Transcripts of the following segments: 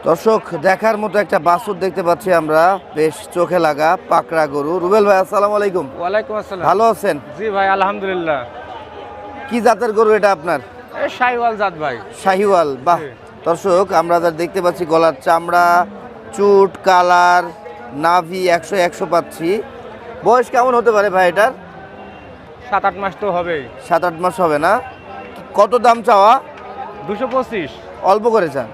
দর্শক দেখার মতো একটা বাছুর দেখতে পাচ্ছি আমরা, বেশ চোখে লাগা পাকড়া গরু। রুবেল ভাই আসসালামু আলাইকুম। ওয়ালাইকুম আসসালাম। ভালো আছেন? জি ভাই আলহামদুলিল্লাহ। কি জাতের গরু এটা আপনার? এই শাহিওয়াল জাত ভাই। শাহিওয়াল, বাহ। জি। দর্শক আমরা যা দেখতে পাচ্ছি গলার চামড়া, চুট, কালার, নাভি 100 পাচ্ছি। বয়স কেমন হতে পারে ভাই এটার? 7-8 মাস তো হবেই। 7-8 মাস হবে না? কত দাম চাওয়া? 225। অল্প করে চান?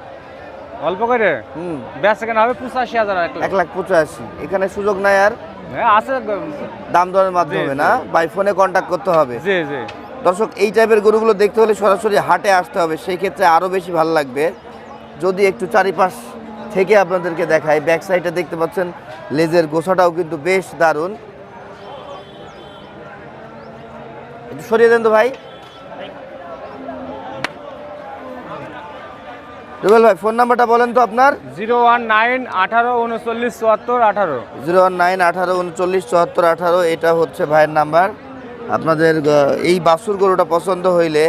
অল্প করে হুম, বেচা কেনা হবে 85,000 1,85,000। এখানে সুযোগ নাই আর? হ্যাঁ আছে। দাম দরের মাধ্যমে জি, না, জি। বাই ফোনে কন্ট্যাক্ট করতে হবে। জি জি। দর্শক এই টাইপের গরুগুলো দেখতে হলে সরাসরি হাটে আসতে হবে, সেই ক্ষেত্রে আরও বেশি ভালো লাগবে। যদি একটু চারিপাশ থেকে আপনাদেরকে দেখাই, ব্যাক সাইডে দেখতে পাচ্ছেন লেজের গোছাটাও কিন্তু বেশ দারুণ। একটু সরিয়ে দেন তো ভাই। রুবেল ভাই ফোন নাম্বারটা বলেন তো আপনার। 019 18 39 74 18। 019 18 39 74 18, এটা হচ্ছে ভাইয়ের নাম্বার। আপনাদের এই বাছুর গরুটা পছন্দ হইলে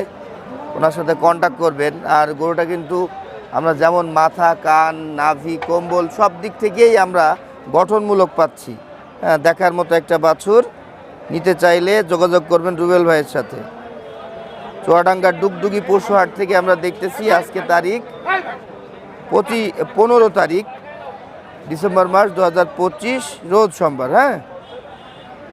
ওনার সাথে কন্ট্যাক্ট করবেন। আর গরুটা কিন্তু আমরা যেমন মাথা, কান, নাভি, কম্বল সব দিক থেকেই আমরা গঠনমূলক পাচ্ছি। হ্যাঁ, দেখার মতো একটা বাছুর। নিতে চাইলে যোগাযোগ করবেন রুবেল ভাইয়ের সাথে। চুয়াডাঙ্গার ডুগডুগি পশু হাট থেকে আমরা দেখতেছি। আজকে তারিখ 15 তারিখ ডিসেম্বর মাস 2025, রোজ সোমবার। হ্যাঁ।